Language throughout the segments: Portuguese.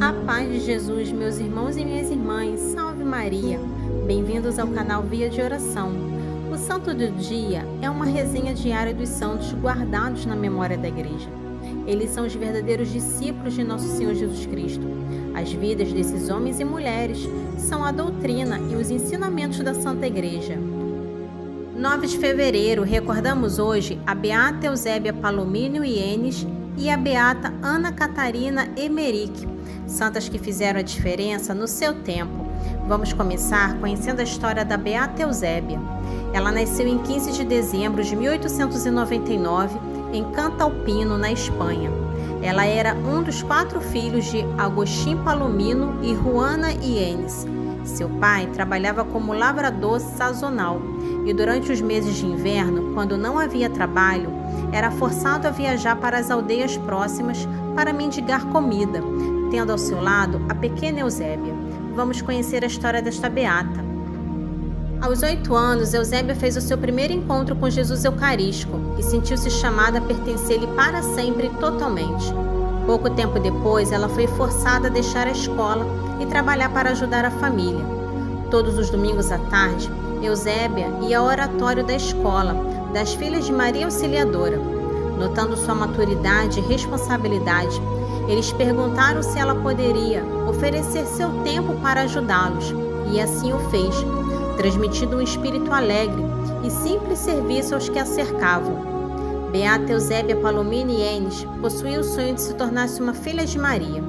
A paz de Jesus, meus irmãos e minhas irmãs, salve Maria! Bem-vindos ao canal Via de Oração. O Santo do Dia é uma resenha diária dos santos guardados na memória da Igreja. Eles são os verdadeiros discípulos de Nosso Senhor Jesus Cristo. As vidas desses homens e mulheres são a doutrina e os ensinamentos da Santa Igreja. 9 de fevereiro, recordamos hoje a Beata Eusébia Palomino Ienes e a Beata Ana Catarina Emerick, santas que fizeram a diferença no seu tempo. Vamos começar conhecendo a história da Beata Eusébia. Ela nasceu em 15 de dezembro de 1899 em Cantalpino, na Espanha. Ela era um dos 4 filhos de Agostinho Palomino e Juana Ienes. Seu pai trabalhava como lavrador sazonal e durante os meses de inverno, quando não havia trabalho, era forçado a viajar para as aldeias próximas para mendigar comida, tendo ao seu lado a pequena Eusébia. Vamos conhecer a história desta beata. Aos 8 anos, Eusébia fez o seu primeiro encontro com Jesus Eucarístico e sentiu-se chamada a pertencer-lhe para sempre e totalmente. Pouco tempo depois, ela foi forçada a deixar a escola e trabalhar para ajudar a família. Todos os domingos à tarde, Eusébia ia ao oratório da escola, das Filhas de Maria Auxiliadora. Notando sua maturidade e responsabilidade, eles perguntaram se ela poderia oferecer seu tempo para ajudá-los, e assim o fez, transmitindo um espírito alegre e simples serviço aos que a cercavam. Beata Eusébia Palomino Ienes possuía o sonho de se tornar-se uma filha de Maria.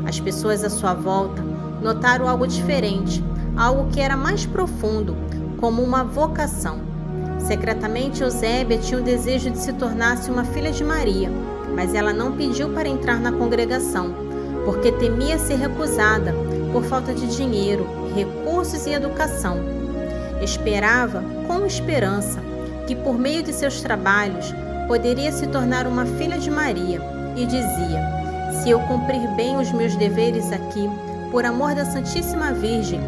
As pessoas à sua volta notaram algo diferente, algo que era mais profundo, como uma vocação. Secretamente, Eusébia tinha o desejo de se tornar-se uma filha de Maria, mas ela não pediu para entrar na congregação, porque temia ser recusada por falta de dinheiro, recursos e educação. Esperava, com esperança, que por meio de seus trabalhos poderia se tornar uma filha de Maria, e dizia: se eu cumprir bem os meus deveres aqui, por amor da Santíssima Virgem,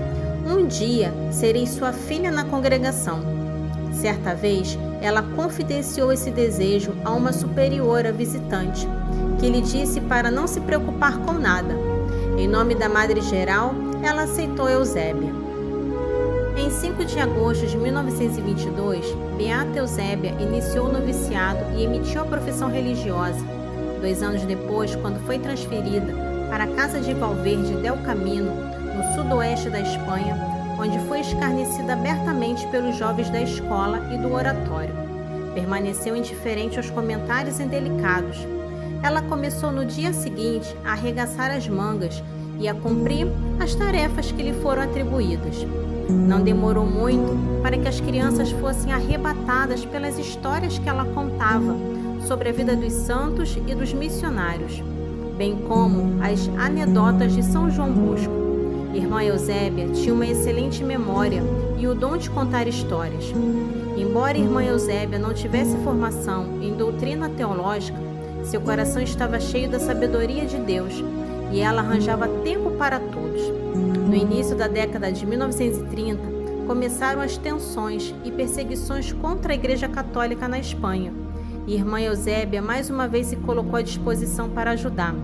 um dia serei sua filha na congregação. Certa vez, ela confidenciou esse desejo a uma superiora visitante, que lhe disse para não se preocupar com nada. Em nome da Madre Geral, ela aceitou Eusébia. Em 5 de agosto de 1922, Beata Eusébia iniciou o noviciado e emitiu a profissão religiosa. 2 anos depois, quando foi transferida para a casa de Valverde del Camino, no sudoeste da Espanha, onde foi escarnecida abertamente pelos jovens da escola e do oratório. Permaneceu indiferente aos comentários indelicados. Ela começou no dia seguinte a arregaçar as mangas e a cumprir as tarefas que lhe foram atribuídas. Não demorou muito para que as crianças fossem arrebatadas pelas histórias que ela contava sobre a vida dos santos e dos missionários, bem como as anedotas de São João Bosco. Irmã Eusébia tinha uma excelente memória e o dom de contar histórias. Embora Irmã Eusébia não tivesse formação em doutrina teológica, seu coração estava cheio da sabedoria de Deus e ela arranjava tempo para todos. No início da década de 1930, começaram as tensões e perseguições contra a Igreja Católica na Espanha, e Irmã Eusébia mais uma vez se colocou à disposição para ajudar.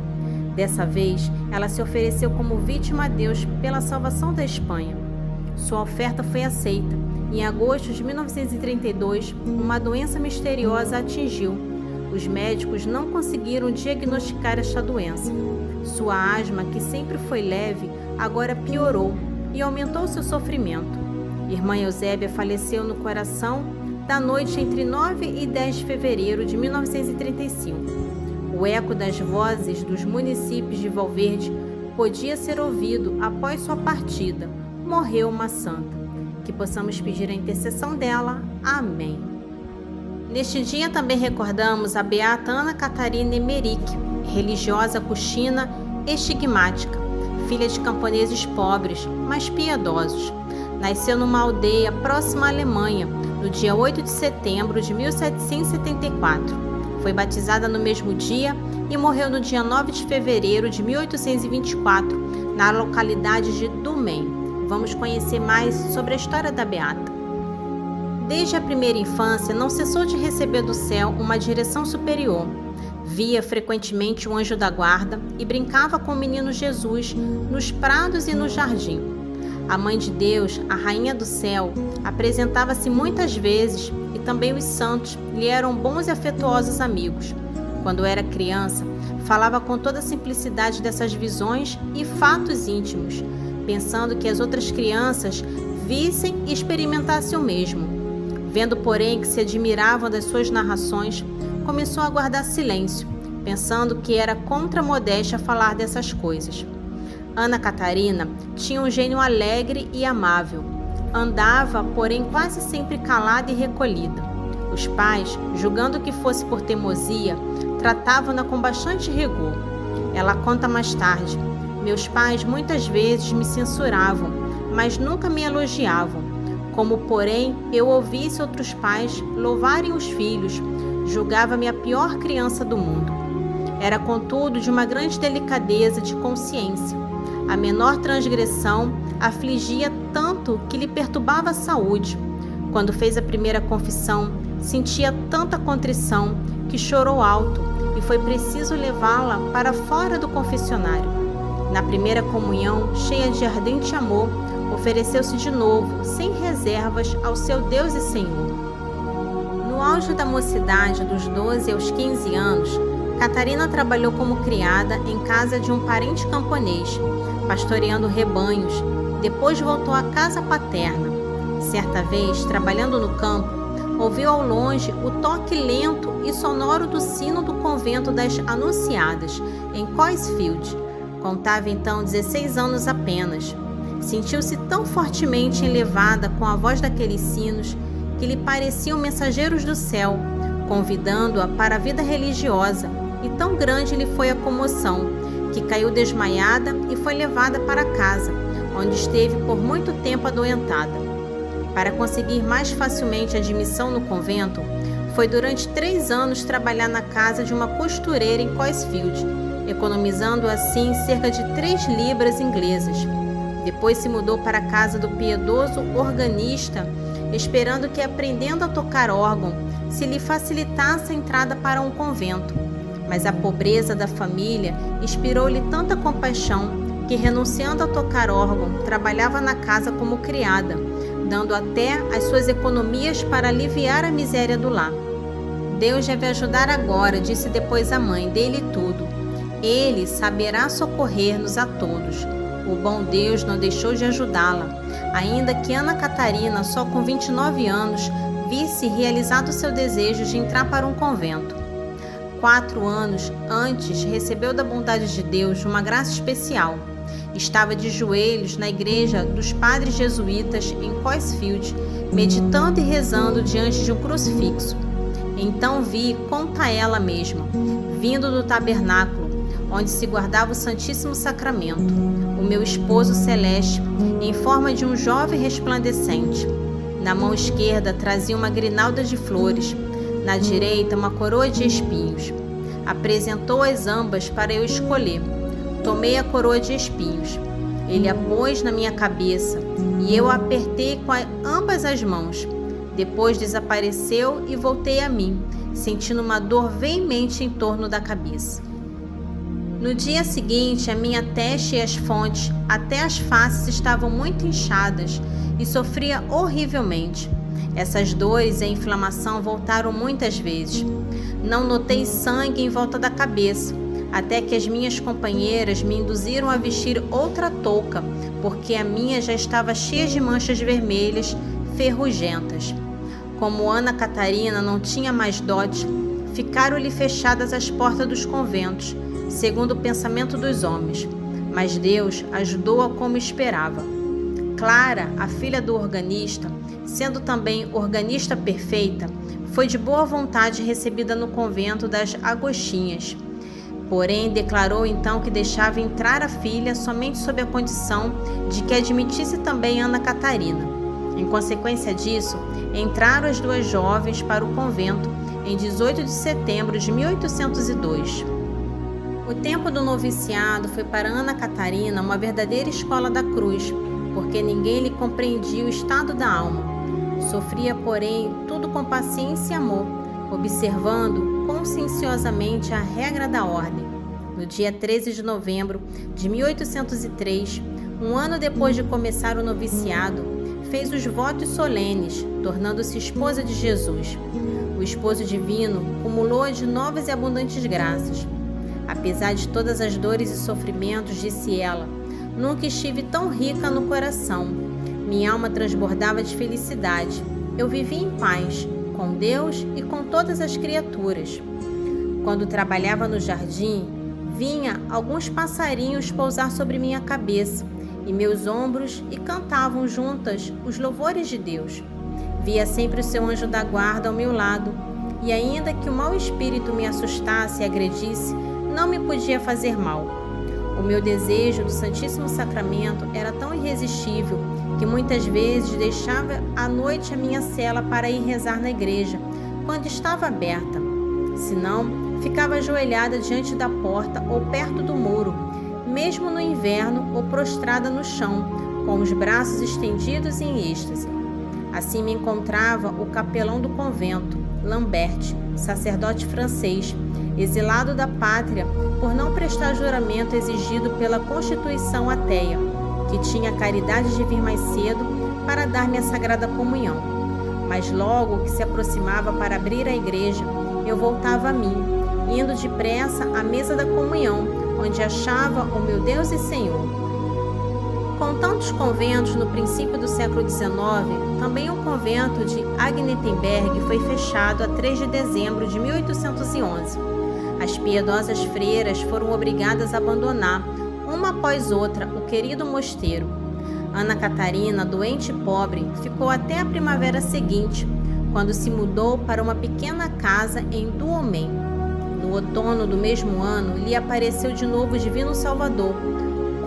Dessa vez, ela se ofereceu como vítima a Deus pela salvação da Espanha. Sua oferta foi aceita. Em agosto de 1932, uma doença misteriosa a atingiu. Os médicos não conseguiram diagnosticar esta doença. Sua asma, que sempre foi leve, agora piorou e aumentou seu sofrimento. Irmã Eusébia faleceu no coração da noite entre 9 e 10 de fevereiro de 1935. O eco das vozes dos municípios de Valverde podia ser ouvido após sua partida. Morreu uma santa. Que possamos pedir a intercessão dela. Amém. Neste dia também recordamos a Beata Ana Catarina Emerick, religiosa coxina estigmática, filha de camponeses pobres, mas piedosos. Nasceu numa aldeia próxima à Alemanha, no dia 8 de setembro de 1774. Foi batizada no mesmo dia e morreu no dia 9 de fevereiro de 1824, na localidade de Dumem. Vamos conhecer mais sobre a história da Beata. Desde a primeira infância, não cessou de receber do céu uma direção superior. Via frequentemente o anjo da guarda e brincava com o menino Jesus nos prados e no jardim. A Mãe de Deus, a Rainha do Céu, apresentava-se muitas vezes e também os santos lhe eram bons e afetuosos amigos. Quando era criança, falava com toda a simplicidade dessas visões e fatos íntimos, pensando que as outras crianças vissem e experimentassem o mesmo. Vendo, porém, que se admiravam das suas narrações, começou a guardar silêncio, pensando que era contra a modéstia falar dessas coisas. Ana Catarina tinha um gênio alegre e amável. Andava, porém, quase sempre calada e recolhida. Os pais, julgando que fosse por teimosia, tratavam-na com bastante rigor. Ela conta mais tarde: meus pais muitas vezes me censuravam, mas nunca me elogiavam. Como, porém, eu ouvisse outros pais louvarem os filhos, julgava-me a pior criança do mundo. Era, contudo, de uma grande delicadeza de consciência. A menor transgressão afligia tanto que lhe perturbava a saúde. Quando fez a primeira confissão, sentia tanta contrição que chorou alto e foi preciso levá-la para fora do confessionário. Na primeira comunhão, cheia de ardente amor, ofereceu-se de novo, sem reservas, ao seu Deus e Senhor. No auge da mocidade, dos 12 aos 15 anos, Catarina trabalhou como criada em casa de um parente camponês, pastoreando rebanhos. Depois voltou à casa paterna. Certa vez, trabalhando no campo, ouviu ao longe o toque lento e sonoro do sino do convento das Anunciadas, em Coisfield. Contava então 16 anos apenas. Sentiu-se tão fortemente elevada com a voz daqueles sinos que lhe pareciam mensageiros do céu, convidando-a para a vida religiosa, e tão grande lhe foi a comoção, que caiu desmaiada e foi levada para casa, onde esteve por muito tempo adoentada. Para conseguir mais facilmente admissão no convento, foi durante 3 anos trabalhar na casa de uma costureira em Coisfield, economizando assim cerca de 3 libras inglesas. Depois se mudou para a casa do piedoso organista, esperando que, aprendendo a tocar órgão, se lhe facilitasse a entrada para um convento. Mas a pobreza da família inspirou-lhe tanta compaixão que, renunciando a tocar órgão, trabalhava na casa como criada, dando até as suas economias para aliviar a miséria do lar. Deus deve ajudar agora, disse depois a mãe, dê-lhe tudo. Ele saberá socorrer-nos a todos. O bom Deus não deixou de ajudá-la, ainda que Ana Catarina, só com 29 anos, visse realizado seu desejo de entrar para um convento. 4 anos antes, recebeu da bondade de Deus uma graça especial. Estava de joelhos na igreja dos padres jesuítas em Coisfield, meditando e rezando diante de um crucifixo. Então vi, conta ela mesma, vindo do tabernáculo, onde se guardava o Santíssimo Sacramento, o meu esposo celeste, em forma de um jovem resplandecente. Na mão esquerda trazia uma grinalda de flores, na direita uma coroa de espinhos. Apresentou-as ambas para eu escolher. Tomei a coroa de espinhos. Ele a pôs na minha cabeça e eu a apertei com ambas as mãos. Depois desapareceu e voltei a mim, sentindo uma dor veemente em torno da cabeça. No dia seguinte, a minha testa e as fontes, até as faces, estavam muito inchadas e sofria horrivelmente. Essas dores e a inflamação voltaram muitas vezes. Não notei sangue em volta da cabeça, até que as minhas companheiras me induziram a vestir outra touca, porque a minha já estava cheia de manchas vermelhas, ferrugentas. Como Ana Catarina não tinha mais dote, ficaram-lhe fechadas as portas dos conventos, segundo o pensamento dos homens, mas Deus ajudou-a como esperava. Clara, a filha do organista, sendo também organista perfeita, foi de boa vontade recebida no convento das Agostinhas. Porém, declarou então que deixava entrar a filha somente sob a condição de que admitisse também Ana Catarina. Em consequência disso, entraram as 2 jovens para o convento em 18 de setembro de 1802. O tempo do noviciado foi para Ana Catarina uma verdadeira escola da cruz, porque ninguém lhe compreendia o estado da alma. Sofria, porém, tudo com paciência e amor, observando conscienciosamente a regra da ordem. No dia 13 de novembro de 1803, um ano depois de começar o noviciado, fez os votos solenes, tornando-se esposa de Jesus. O esposo divino cumulou-a de novas e abundantes graças. Apesar de todas as dores e sofrimentos, disse ela, nunca estive tão rica no coração. Minha alma transbordava de felicidade. Eu vivia em paz, com Deus e com todas as criaturas. Quando trabalhava no jardim, vinha alguns passarinhos pousar sobre minha cabeça e meus ombros e cantavam juntas os louvores de Deus. Via sempre o seu anjo da guarda ao meu lado, e ainda que o mau espírito me assustasse e agredisse, não me podia fazer mal. O meu desejo do Santíssimo Sacramento era tão irresistível que muitas vezes deixava à noite a minha cela para ir rezar na igreja, quando estava aberta. Se não, ficava ajoelhada diante da porta ou perto do muro, mesmo no inverno ou prostrada no chão, com os braços estendidos em êxtase. Assim me encontrava o capelão do convento, Lambert, sacerdote francês, exilado da pátria por não prestar juramento exigido pela Constituição ateia, que tinha a caridade de vir mais cedo para dar-me a Sagrada Comunhão. Mas logo que se aproximava para abrir a igreja, eu voltava a mim, indo depressa à mesa da comunhão, onde achava o meu Deus e Senhor. Com tantos conventos no princípio do século XIX, também o convento de Agnetenberg foi fechado a 3 de dezembro de 1811. As piedosas freiras foram obrigadas a abandonar, uma após outra, o querido mosteiro. Ana Catarina, doente e pobre, ficou até a primavera seguinte, quando se mudou para uma pequena casa em Douaumont. No outono do mesmo ano, lhe apareceu de novo o Divino Salvador,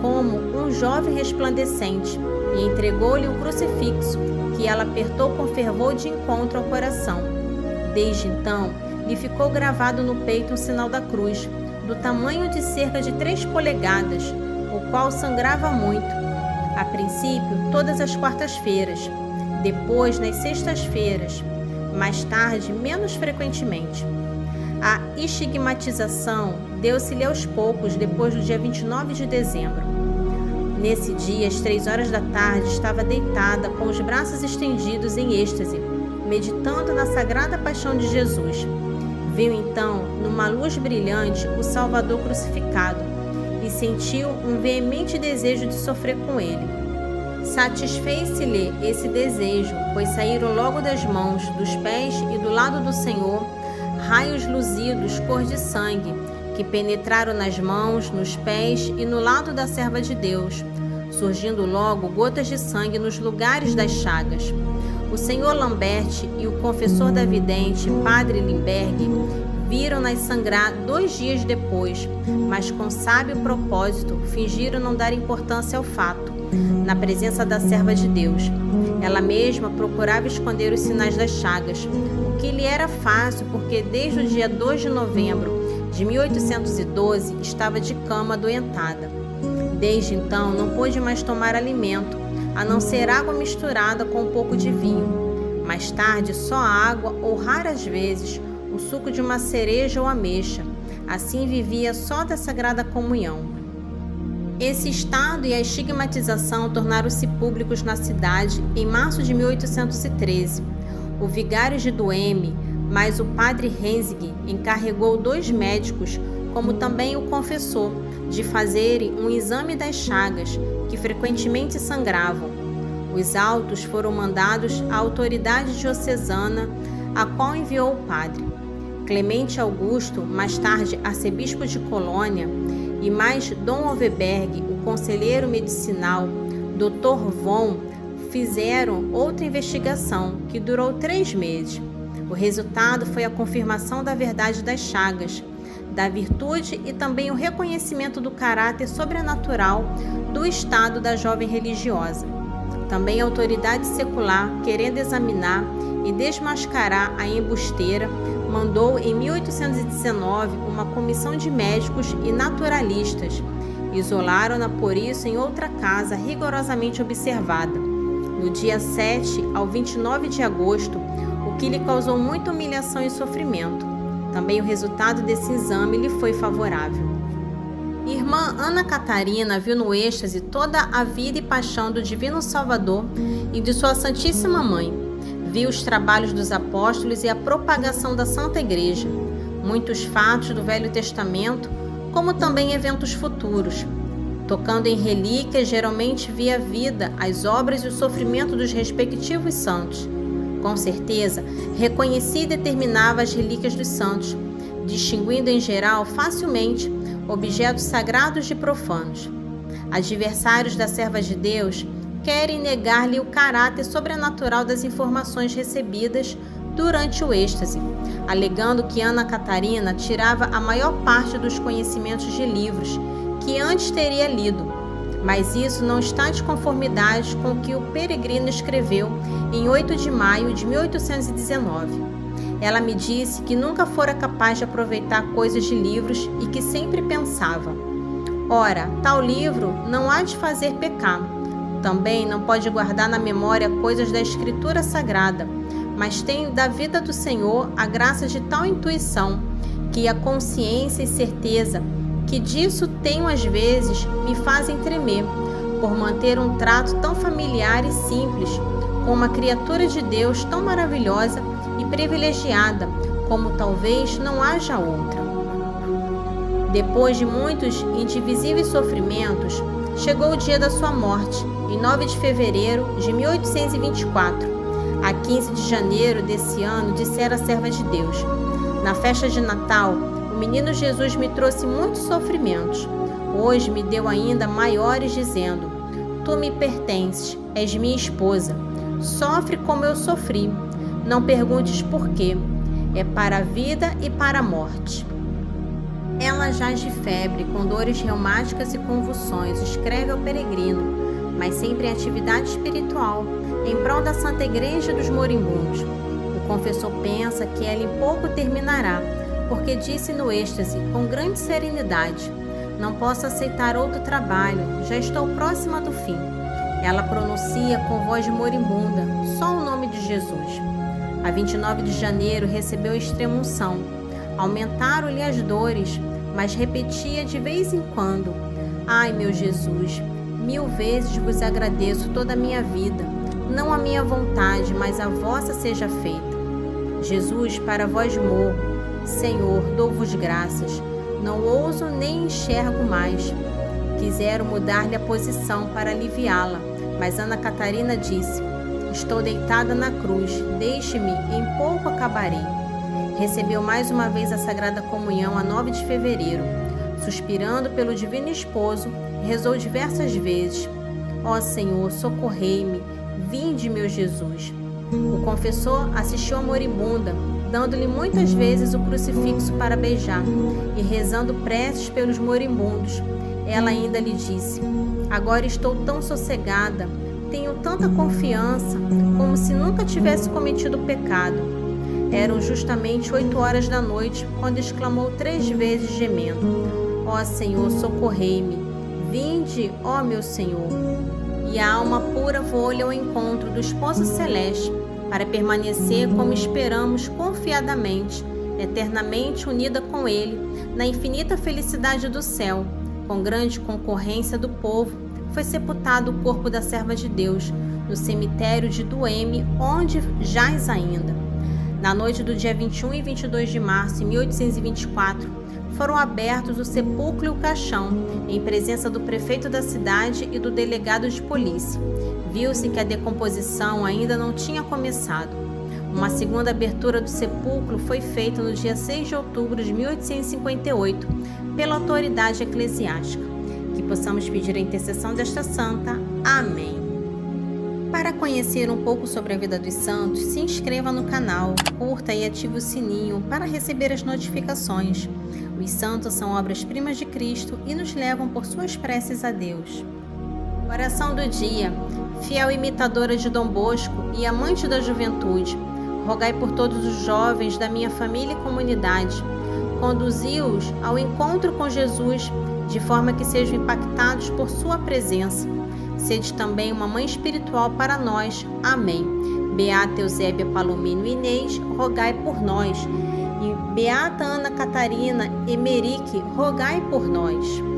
como um jovem resplandecente, e entregou-lhe um crucifixo, que ela apertou com fervor de encontro ao coração. Desde então, lhe ficou gravado no peito um sinal da cruz, do tamanho de cerca de 3 polegadas, o qual sangrava muito. A princípio, todas as quartas-feiras, depois nas sextas-feiras, mais tarde, menos frequentemente. A estigmatização deu-se-lhe aos poucos depois do dia 29 de dezembro. Nesse dia, às 3 horas da tarde, estava deitada com os braços estendidos em êxtase, meditando na Sagrada Paixão de Jesus. Viu então, numa luz brilhante, o Salvador crucificado e sentiu um veemente desejo de sofrer com ele. Satisfez-se-lhe esse desejo, pois saíram logo das mãos, dos pés e do lado do Senhor raios luzidos cor de sangue, que penetraram nas mãos, nos pés e no lado da serva de Deus, surgindo logo gotas de sangue nos lugares das chagas. O senhor Lambert e o confessor da vidente, padre Limberg, viram-nas sangrar 2 dias depois, mas com sábio propósito fingiram não dar importância ao fato, na presença da serva de Deus. Ela mesma procurava esconder os sinais das chagas, o que lhe era fácil porque desde o dia 2 de novembro de 1812 estava de cama adoentada. Desde então não pôde mais tomar alimento, a não ser água misturada com um pouco de vinho. Mais tarde só água ou raras vezes o suco de uma cereja ou ameixa. Assim vivia só da Sagrada Comunhão. Esse estado e a estigmatização tornaram-se públicos na cidade em março de 1813. O vigário de Douaumont, mas o padre Renzig, encarregou 2 médicos, como também o confessor, de fazerem um exame das chagas, que frequentemente sangravam. Os autos foram mandados à autoridade diocesana, a qual enviou o padre. Clemente Augusto, mais tarde arcebispo de Colônia, e mais Dom Overberg, o conselheiro medicinal, Dr. Von, fizeram outra investigação, que durou 3 meses. O resultado foi a confirmação da verdade das chagas, da virtude e também o reconhecimento do caráter sobrenatural do estado da jovem religiosa. Também a autoridade secular, querendo examinar e desmascarar a embusteira, mandou em 1819 uma comissão de médicos e naturalistas. Isolaram-na por isso em outra casa rigorosamente observada. No dia 7 ao 29 de agosto, o que lhe causou muita humilhação e sofrimento. Também o resultado desse exame lhe foi favorável. Irmã Ana Catarina viu no êxtase toda a vida e paixão do Divino Salvador e de sua Santíssima Mãe. Viu os trabalhos dos apóstolos e a propagação da Santa Igreja, muitos fatos do Velho Testamento, como também eventos futuros. Tocando em relíquias, geralmente via a vida, as obras e o sofrimento dos respectivos santos. Com certeza, reconhecia e determinava as relíquias dos santos, distinguindo em geral facilmente objetos sagrados de profanos. Adversários da serva de Deus querem negar-lhe o caráter sobrenatural das informações recebidas durante o êxtase, alegando que Ana Catarina tirava a maior parte dos conhecimentos de livros que antes teria lido, mas isso não está de conformidade com o que o peregrino escreveu em 8 de maio de 1819. Ela me disse que nunca fora capaz de aproveitar coisas de livros e que sempre pensava: ora, tal livro não há de fazer pecar. Também não pode guardar na memória coisas da Escritura Sagrada, mas tem da vida do Senhor a graça de tal intuição, que a consciência e certeza que disso tenho às vezes me fazem tremer, por manter um trato tão familiar e simples com uma criatura de Deus tão maravilhosa e privilegiada, como talvez não haja outra. Depois de muitos indivisíveis sofrimentos, chegou o dia da sua morte, em 9 de fevereiro de 1824. A 15 de janeiro desse ano, dissera a serva de Deus: na festa de Natal, o menino Jesus me trouxe muitos sofrimentos. Hoje me deu ainda maiores, dizendo: tu me pertences, és minha esposa. Sofre como eu sofri. Não perguntes por quê. É para a vida e para a morte. Ela jaz de febre, com dores reumáticas e convulsões, escreve ao peregrino, mas sempre em atividade espiritual, em prol da Santa Igreja dos moribundos. O confessor pensa que ela em pouco terminará, porque disse no êxtase, com grande serenidade: não posso aceitar outro trabalho, já estou próxima do fim. Ela pronuncia com voz moribunda só o nome de Jesus. A 29 de janeiro recebeu extrema-unção. Aumentaram-lhe as dores, mas repetia de vez em quando: ai, meu Jesus, 1000 vezes vos agradeço toda a minha vida. Não a minha vontade, mas a vossa seja feita. Jesus, para vós morro. Senhor, dou-vos graças. Não ouso nem enxergo mais. Quiseram mudar-lhe a posição para aliviá-la, mas Ana Catarina disse: estou deitada na cruz, deixe-me, em pouco acabarei. Recebeu mais uma vez a Sagrada Comunhão a 9 de fevereiro. Suspirando pelo Divino Esposo, rezou diversas vezes: ó Senhor, socorrei-me, vinde, meu Jesus. O confessor assistiu à moribunda, dando-lhe muitas vezes o crucifixo para beijar, e rezando preces pelos moribundos. Ela ainda lhe disse: agora estou tão sossegada, tenho tanta confiança, como se nunca tivesse cometido pecado. Eram justamente 8 horas da noite, quando exclamou 3 vezes gemendo: ó Senhor, socorrei-me, vinde, ó meu Senhor. E a alma pura voou-lhe ao encontro do Esposo Celeste, para permanecer como esperamos confiadamente, eternamente unida com Ele, na infinita felicidade do céu. Com grande concorrência do povo, foi sepultado o corpo da serva de Deus, no cemitério de Dueme, onde jaz ainda. Na noite do dia 21 e 22 de março de 1824, foram abertos o sepulcro e o caixão, em presença do prefeito da cidade e do delegado de polícia. Viu-se que a decomposição ainda não tinha começado. Uma segunda abertura do sepulcro foi feita no dia 6 de outubro de 1858, pela autoridade eclesiástica. Que possamos pedir a intercessão desta santa. Amém. Para conhecer um pouco sobre a vida dos santos, se inscreva no canal, curta e ative o sininho para receber as notificações. Os santos são obras-primas de Cristo e nos levam por suas preces a Deus. Oração do dia. Fiel imitadora de Dom Bosco e amante da juventude, rogai por todos os jovens da minha família e comunidade. Conduzi-os ao encontro com Jesus, de forma que sejam impactados por sua presença. Sede também uma mãe espiritual para nós. Amém. Beata Eusébia Palomino Inês, rogai por nós. E Beata Ana Catarina Emerick, rogai por nós.